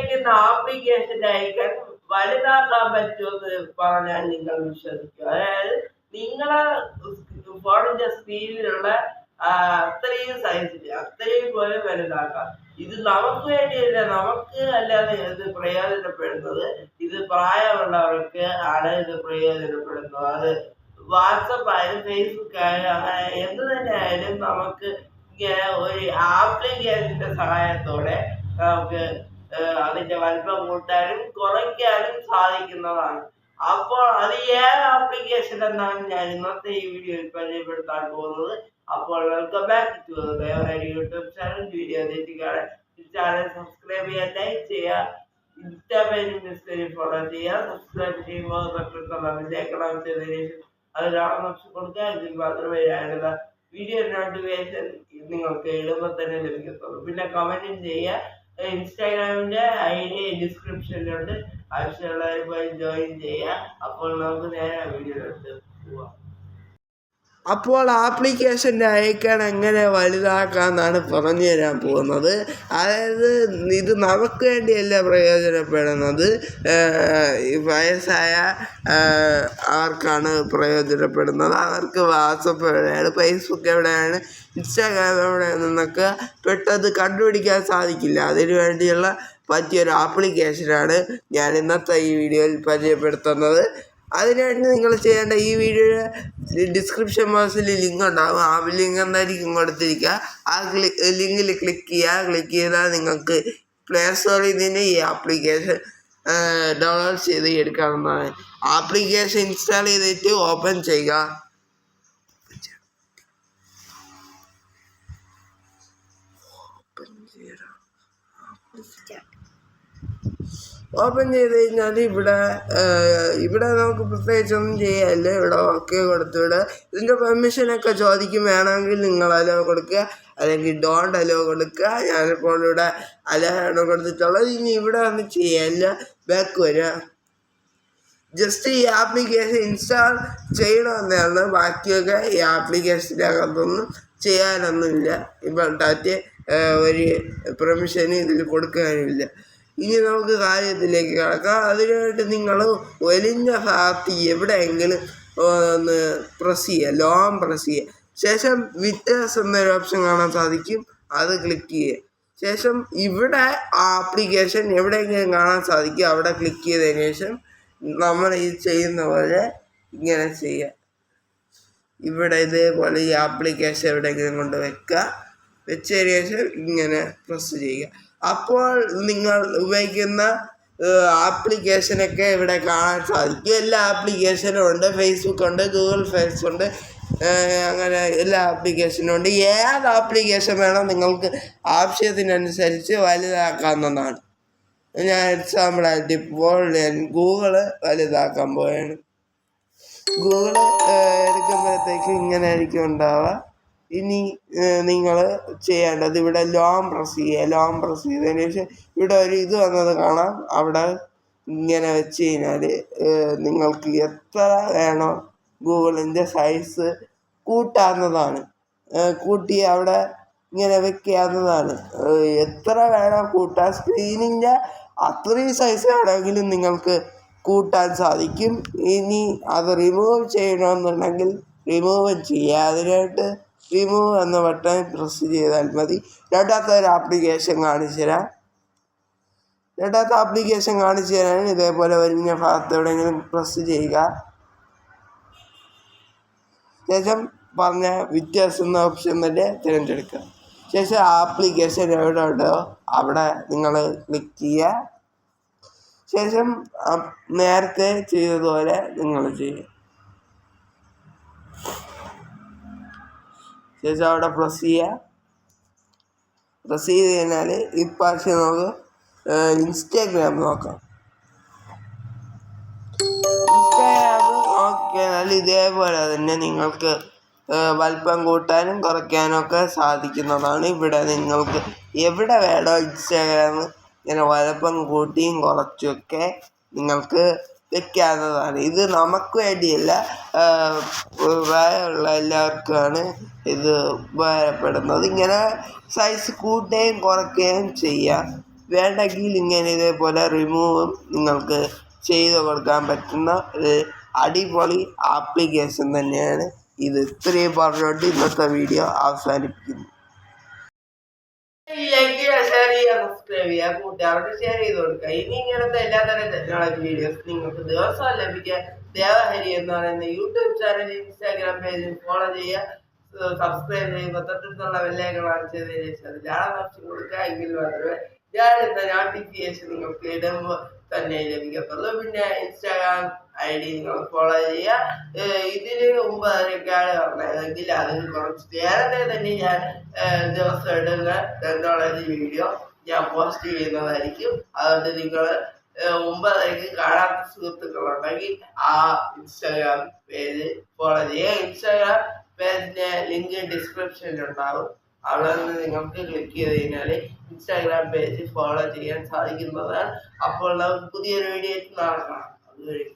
ഉപയോഗിക്കുന്ന ആപ്ലിക്കേഷന്റെ ഐക്കൺ വലുതാക്കാൻ പറ്റുമെന്ന് പറഞ്ഞാൽ നിങ്ങൾ വിശ്വസിക്കും. അതായത് നിങ്ങളെ ഫോണിന്റെ സ്ക്രീനിലുള്ള അത്രയും സൈസിൽ അത്രയും പോലെ വലുതാക്കാം. ഇത് നമുക്ക് വേണ്ടിയല്ല, നമുക്ക് അല്ലാതെ ഇത് പ്രയോജനപ്പെടുന്നത് ഇത് പ്രായമുള്ളവർക്ക് ആണ് ഇത് പ്രയോജനപ്പെടുന്നത്. അത് വാട്സപ്പ് ആയാലും ഫേസ്ബുക്ക് ആയാലും അങ്ങനെ എന്ത് തന്നെ ആയാലും നമുക്ക് ഇങ്ങനെ ഒരു ആപ്ലിക്കേഷന്റെ സഹായത്തോടെ നമുക്ക് അതിന്റെ വലിപ്പം കൂട്ടാനും കുറയ്ക്കാനും സാധിക്കുന്നതാണ്. അപ്പോൾ അത് ഏത് ആപ്ലിക്കേഷൻ എന്നാണ് ഞാൻ ഇന്നത്തെ ഈ വീഡിയോയിൽ പരിചയപ്പെടുത്താൻ പോകുന്നത്. അപ്പോൾ welcome back to YouTube channel. Video തെറ്റിക്കാതെ ചാനൽ സബ്സ്ക്രൈബ് ചെയ്യുക, ലൈക്ക് ചെയ്യുക, ഇൻസ്റ്റാ പേജിൽ ഫോളോ ചെയ്യുക. സബ്സ്ക്രൈബ് ചെയ്യുമ്പോൾ തൊട്ടിട്ടുള്ള ചെയ്തതിനു ശേഷം അത് കാണുന്ന ഓപ്ഷൻ കൊടുക്കുക. ഇതിൽ മാത്രമേ ഞാനുള്ള വീഡിയോ നോട്ടിഫിക്കേഷൻ നിങ്ങൾക്ക് എഴുതുമ്പോൾ തന്നെ ലഭിക്കത്തുള്ളൂ. പിന്നെ കമന്റും ചെയ്യുക. ഇൻസ്റ്റാഗ്രാമിന്റെ ID ഡിസ്ക്രിപ്ഷനിലുണ്ട്, ആവശ്യമുള്ളവർ പോയി ജോയിൻ ചെയ്യുക. അപ്പോൾ നമുക്ക് നേരെ വീഡിയോയിലോട്ട് പോവാം. അപ്പോൾ ആപ്ലിക്കേഷൻ്റെ ഐക്കൺ എങ്ങനെ വലുതാക്കാമെന്നാണ് പറഞ്ഞു തരാൻ പോകുന്നത്. അതായത് ഇത് നമുക്ക് വേണ്ടിയല്ല പ്രയോജനപ്പെടുന്നത്, വയസ്സായ ആർക്കാണ് പ്രയോജനപ്പെടുന്നത്. അവർക്ക് വാട്സപ്പ് എവിടെയാണ്, ഫേസ്ബുക്ക് എവിടെയാണ്, ഇൻസ്റ്റാഗ്രാം എവിടെയാണെന്നൊക്കെ പെട്ടെന്ന് കണ്ടുപിടിക്കാൻ സാധിക്കില്ല. അതിനു വേണ്ടിയുള്ള പറ്റിയൊരു ആപ്ലിക്കേഷനാണ് ഞാൻ ഇന്നത്തെ ഈ വീഡിയോയിൽ പരിചയപ്പെടുത്തുന്നത്. അതിനായിട്ട് നിങ്ങൾ ചെയ്യേണ്ട, ഈ വീഡിയോയുടെ ഡിസ്ക്രിപ്ഷൻ ബോക്സിൽ ലിങ്ക് ഉണ്ടാകും. ആ ലിങ്ക് എന്തായിരിക്കും കൊടുത്തിരിക്കുക. ആ ലിങ്കിൽ ക്ലിക്ക് ചെയ്യുക. ക്ലിക്ക് ചെയ്താൽ നിങ്ങൾക്ക് പ്ലേ സ്റ്റോറിൽ നിന്ന് ഈ ആപ്ലിക്കേഷൻ ഡൗൺലോഡ് ചെയ്ത് എടുക്കാവുന്നതാണ്. ആപ്ലിക്കേഷൻ ഇൻസ്റ്റാൾ ചെയ്തിട്ട് ഓപ്പൺ ചെയ്യുക. ഓപ്പൺ ചെയ്ത് കഴിഞ്ഞാൽ ഇവിടെ നമുക്ക് പ്രത്യേകിച്ചൊന്നും ചെയ്യാനില്ല. ഇവിടെ ഓക്കെ കൊടുത്തുവിടുക. ഇതിൻ്റെ പെർമിഷനൊക്കെ ചോദിക്കും. വേണമെങ്കിൽ നിങ്ങൾ അലോ കൊടുക്കുക, അല്ലെങ്കിൽ ഡോണ്ട് അലോ കൊടുക്കുക. ഞാനിപ്പോൾ ഇവിടെ അലോ ആണ് കൊടുത്തിട്ടുള്ളത്. ഇനി ഇവിടെ ഒന്നും ചെയ്യാനില്ല. ബാക്ക് വരിക. ജസ്റ്റ് ഈ ആപ്ലിക്കേഷൻ ഇൻസ്റ്റാൾ ചെയ്യണമെന്നാണ്. ബാക്കിയൊക്കെ ഈ ആപ്ലിക്കേഷൻ്റെ അകത്തൊന്നും ചെയ്യാനൊന്നുമില്ല. ഇപ്പോൾ ഒരു പെർമിഷന് ഇതിൽ കൊടുക്കാനുമില്ല. ഇനി നമുക്ക് കാര്യത്തിലേക്ക് കിടക്കാം. അതിനായിട്ട് നിങ്ങൾ വലിഞ്ഞ ഭാഗത്ത് എവിടെയെങ്കിലും ഒന്ന് പ്രസ് ചെയ്യുക, ലോങ് പ്രസ് ചെയ്യുക. ശേഷം വിറ്റേഴ്സ് എന്നൊരു ഓപ്ഷൻ കാണാൻ സാധിക്കും, അത് ക്ലിക്ക് ചെയ്യുക. ശേഷം ഇവിടെ ആപ്ലിക്കേഷൻ എവിടെയെങ്കിലും കാണാൻ സാധിക്കും, അവിടെ ക്ലിക്ക് ചെയ്തതിന് ശേഷം നമ്മൾ ഈ ചെയ്യുന്ന പോലെ ഇങ്ങനെ ചെയ്യുക. ഇവിടെ ഇതേപോലെ ഈ ആപ്ലിക്കേഷൻ എവിടെയെങ്കിലും കൊണ്ട് വെക്കുക. വെച്ചതിന് ശേഷം ഇങ്ങനെ പ്രസ് ചെയ്യുക. അപ്പോൾ നിങ്ങൾ ഉപയോഗിക്കുന്ന ആപ്ലിക്കേഷനൊക്കെ ഇവിടെ കാണാൻ സാധിക്കും. എല്ലാ ആപ്ലിക്കേഷനും ഉണ്ട്. ഫേസ്ബുക്ക് ഉണ്ട്, ഗൂഗിൾ ഫേസ് ഉണ്ട്, അങ്ങനെ എല്ലാ ആപ്ലിക്കേഷനും ഉണ്ട്. ഏത് ആപ്ലിക്കേഷൻ വേണം നിങ്ങൾക്ക് ആവശ്യത്തിനനുസരിച്ച് വലുതാക്കാവുന്നതാണ്. ഞാൻ എക്സാമ്പിളായിട്ട് ഇപ്പോൾ ഞാൻ ഗൂഗിള് വലുതാക്കാൻ പോവുകയാണ്. ഗൂഗിള് എടുക്കുമ്പോഴത്തേക്ക് ഇങ്ങനെ ആയിരിക്കും ഉണ്ടാവുക. ഇനി നിങ്ങൾ ചെയ്യേണ്ടത് ഇവിടെ ലോങ് പ്രസ് ചെയ്യുക. ലോങ് പ്രസ് ചെയ്തതിന് ശേഷം ഇവിടെ ഒരു ഇത് വന്നത് കാണാം. അവിടെ ഇങ്ങനെ വെച്ച് കഴിഞ്ഞാൽ നിങ്ങൾക്ക് എത്ര വേണോ ഗൂഗിളിൻ്റെ സൈസ് കൂട്ടാവുന്നതാണ്. കൂട്ടി അവിടെ ഇങ്ങനെ വെക്കാവുന്നതാണ്. എത്ര വേണോ കൂട്ടാൻ, സ്ക്രീനിൻ്റെ അത്രയും സൈസ് വേണമെങ്കിലും നിങ്ങൾക്ക് കൂട്ടാൻ സാധിക്കും. ഇനി അത് റിമൂവ് ചെയ്യണമെന്നുണ്ടെങ്കിൽ റിമൂവ് ചെയ്യുക. അതിനായിട്ട് റിമൂവ് എന്ന ബട്ടൺ പ്രസ് ചെയ്താൽ മതി. രണ്ടാമത്തെ ഒരു ആപ്ലിക്കേഷൻ കാണിച്ചു തരാം. രണ്ടാമത്തെ ആപ്ലിക്കേഷൻ കാണിച്ചു തരാൻ ഇതേപോലെ വലിയ ഭാഗത്ത് എവിടെയെങ്കിലും പ്രസ് ചെയ്യുക. ശേഷം പറഞ്ഞ വിറ്റേഴ്സ് എന്ന ഓപ്ഷൻ തന്നെ തിരഞ്ഞെടുക്കുക. ശേഷം ആപ്ലിക്കേഷൻ എവിടെ ഉണ്ടോ അവിടെ നിങ്ങൾ ക്ലിക്ക് ചെയ്യുക. ശേഷം നേരത്തെ ചെയ്തതുപോലെ നിങ്ങൾ ചെയ്യുക. ശേഷം അവിടെ പ്രസ് ചെയ്യുക. പ്രസ് ചെയ്ത് കഴിഞ്ഞാൽ ഇപ്രാവശ്യം നമുക്ക് ഇൻസ്റ്റാഗ്രാം നോക്കാം. ഇൻസ്റ്റാഗ്രാം നോക്കിയാൽ ഇതേപോലെ തന്നെ നിങ്ങൾക്ക് വലിപ്പം കൂട്ടാനും കുറയ്ക്കാനും ഒക്കെ സാധിക്കുന്നതാണ്. ഇവിടെ നിങ്ങൾക്ക് എവിടെ വേണോ ഇൻസ്റ്റാഗ്രാം ഇങ്ങനെ വലിപ്പം കൂട്ടിയും കുറച്ചുമൊക്കെ നിങ്ങൾക്ക് വെക്കാവുന്നതാണ്. ഇത് നമുക്ക് വേണ്ടിയല്ല, പ്രായമുള്ള എല്ലാവർക്കുമാണ് ഇത് ഉപകാരപ്പെടുന്നത്. ഇങ്ങനെ സൈസ് കൂട്ടുകയും കുറയ്ക്കുകയും ചെയ്യാം. വേണ്ടെങ്കിൽ ഇങ്ങനെ ഇതേപോലെ റിമൂവും നിങ്ങൾക്ക് ചെയ്ത് കൊടുക്കാൻ പറ്റുന്ന ഒരു അടിപൊളി ആപ്ലിക്കേഷൻ തന്നെയാണ് ഇത്. ഇത്രയും പറഞ്ഞുകൊണ്ട് ഇന്നത്തെ വീഡിയോ അവസാനിപ്പിക്കുന്നു. ലൈക്ക് ചെയ്യുക, ഷെയർ ചെയ്യുക, സബ്സ്ക്രൈബ് ചെയ്യുക, കൂട്ടുകാരോട് ഷെയർ ചെയ്ത് കൊടുക്കുക. ഇനി ഇങ്ങനത്തെ എല്ലാത്തരം ടെക്നോളജി വീഡിയോസ് നിങ്ങൾക്ക് ദിവസവും ലഭിക്കാൻ ദേവഹരി എന്ന് പറയുന്ന YouTube channel, Instagram page follow ചെയ്യുക, സബ്സ്ക്രൈബ് ചെയ്യുമ്പോൾ തൊട്ടടുത്തുള്ള ബെല്ലൈക്കൺ അടിച്ചതിന് ശേഷം അതിലാണ് ഓപ്ഷൻ കൊടുക്കുക. എങ്കിൽ മാത്രമേ ഞാനിന്ന നോട്ടിഫിക്കേഷൻ നിങ്ങൾക്ക് ഇടുമ്പോൾ തന്നെ ലഭിക്കത്തുള്ളൂ. പിന്നെ ഇൻസ്റ്റാഗ്രാം ID നിങ്ങൾ ഫോളോ ചെയ്യുക. ഇതിന് മുമ്പ് അതിനൊക്കെയാണ് പറഞ്ഞതെങ്കിൽ അതിന് കുറച്ച് നേരത്തെ തന്നെ ഞാൻ ദിവസം ഇടുന്ന ടെക്നോളജി വീഡിയോ ഞാൻ പോസ്റ്റ് ചെയ്യുന്നതായിരിക്കും. അതുകൊണ്ട് നിങ്ങൾ മുമ്പ് കാണാത്ത സുഹൃത്തുക്കളുണ്ടെങ്കിൽ ആ ഇൻസ്റ്റാഗ്രാം പേജ് ഫോളോ ചെയ്യുക. ഇൻസ്റ്റാഗ്രാം പേജിന്റെ ലിങ്ക് ഡിസ്ക്രിപ്ഷനിൽ ഉണ്ടാകും. അവിടെ നിന്ന് നിങ്ങൾക്ക് ക്ലിക്ക് ചെയ്ത് കഴിഞ്ഞാൽ ഇൻസ്റ്റാഗ്രാം പേജ് ഫോളോ ചെയ്യാൻ സാധിക്കുന്നതാണ്. അപ്പോൾ നമുക്ക് പുതിയൊരു വീഡിയോ നാളെ കാണാം. അതുവരെയും